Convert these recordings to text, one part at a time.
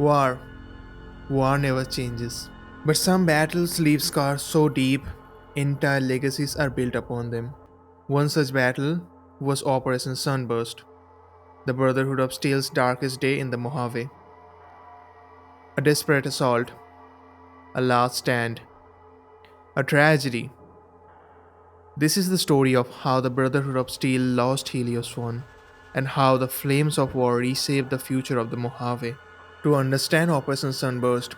War. War never changes. But some battles leave scars so deep, entire legacies are built upon them. One such battle was Operation Sunburst, the Brotherhood of Steel's darkest day in the Mojave. A desperate assault, a last stand, a tragedy. This is the story of how the Brotherhood of Steel lost HELIOS One, and how the flames of war reshaped the future of the Mojave. To understand Operation Sunburst,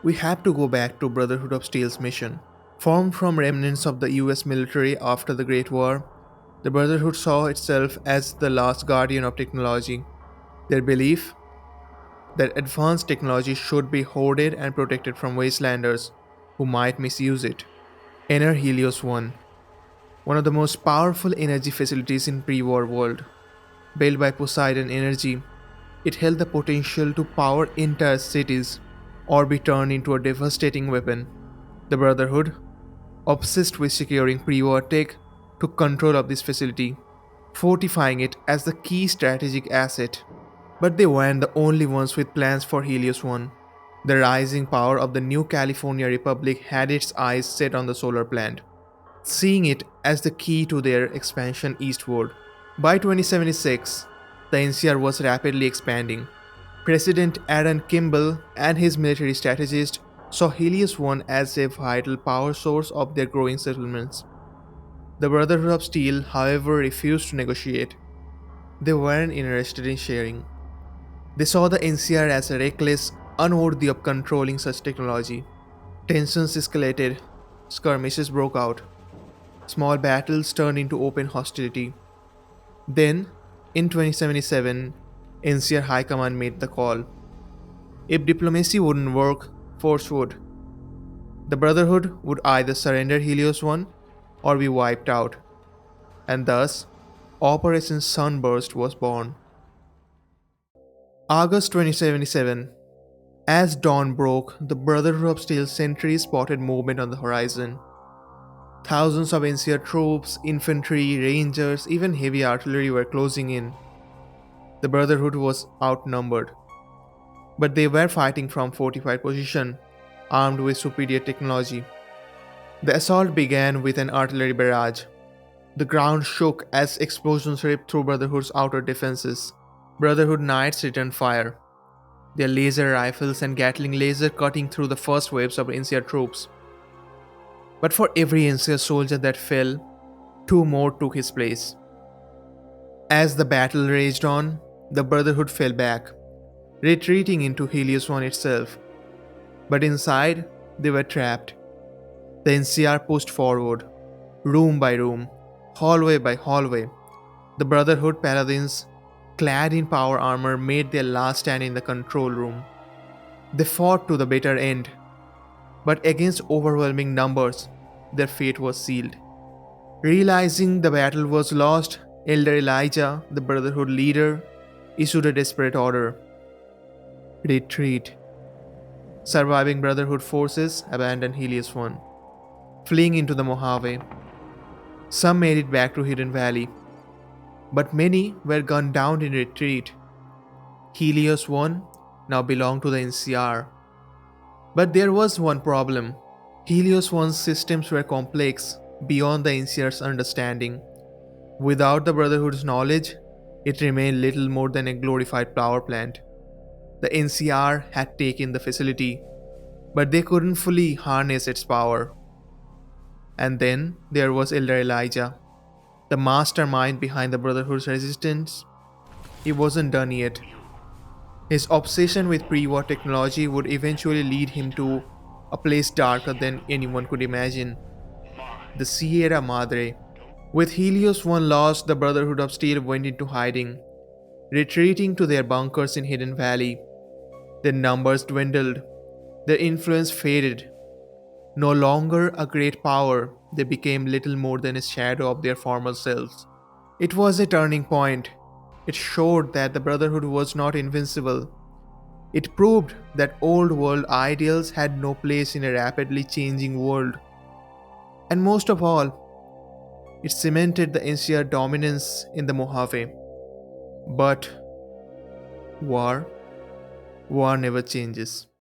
we have to go back to Brotherhood of Steel's mission. Formed from remnants of the US military after the Great War, the Brotherhood saw itself as the last guardian of technology. Their belief that advanced technology should be hoarded and protected from wastelanders who might misuse it. Enter HELIOS One, one of the most powerful energy facilities in pre-war world. Built by Poseidon Energy, it held the potential to power entire cities or be turned into a devastating weapon. The Brotherhood, obsessed with securing pre-war tech, took control of this facility, fortifying it as the key strategic asset. But they weren't the only ones with plans for HELIOS One. The rising power of the new California Republic had its eyes set on the solar plant, seeing it as the key to their expansion eastward. By 2076, the NCR was rapidly expanding. President Aaron Kimball and his military strategist saw HELIOS One as a vital power source of their growing settlements. The Brotherhood of Steel, however, refused to negotiate. They weren't interested in sharing. They saw the NCR as a reckless, unworthy of controlling such technology. Tensions escalated, skirmishes broke out, small battles turned into open hostility. Then, in 2077, NCR High Command made the call. If diplomacy wouldn't work, force would. The Brotherhood would either surrender HELIOS One or be wiped out. And thus, Operation Sunburst was born. August 2077. As dawn broke, the Brotherhood of Steel sentries spotted movement on the horizon. Thousands of NCR troops, infantry, rangers, even heavy artillery were closing in. The Brotherhood was outnumbered, but they were fighting from fortified position, armed with superior technology. The assault began with an artillery barrage. The ground shook as explosions ripped through Brotherhood's outer defenses. Brotherhood Knights returned fire, their laser rifles and Gatling laser cutting through the first waves of NCR troops. But for every NCR soldier that fell, two more took his place. As the battle raged on, the Brotherhood fell back, retreating into HELIOS One itself. But inside, they were trapped. The NCR pushed forward, room by room, hallway by hallway. The Brotherhood paladins, clad in power armor, made their last stand in the control room. They fought to the bitter end, but against overwhelming numbers, their fate was sealed. Realizing the battle was lost, Elder Elijah, the Brotherhood leader, issued a desperate order: retreat. Surviving Brotherhood forces abandoned HELIOS One, fleeing into the Mojave. Some made it back to Hidden Valley, but many were gunned down in retreat. HELIOS One now belonged to the NCR. But there was one problem. HELIOS One's systems were complex, beyond the NCR's understanding. Without the Brotherhood's knowledge, it remained little more than a glorified power plant. The NCR had taken the facility, but they couldn't fully harness its power. And then there was Elder Elijah, the mastermind behind the Brotherhood's resistance. He wasn't done yet. His obsession with pre-war technology would eventually lead him to a place darker than anyone could imagine: the Sierra Madre. With HELIOS One lost, the Brotherhood of Steel went into hiding, retreating to their bunkers in Hidden Valley. Their numbers dwindled, their influence faded. No longer a great power, they became little more than a shadow of their former selves. It was a turning point. It showed that the Brotherhood was not invincible. It proved that old world ideals had no place in a rapidly changing world. And most of all, it cemented the NCR dominance in the Mojave. But war? War never changes.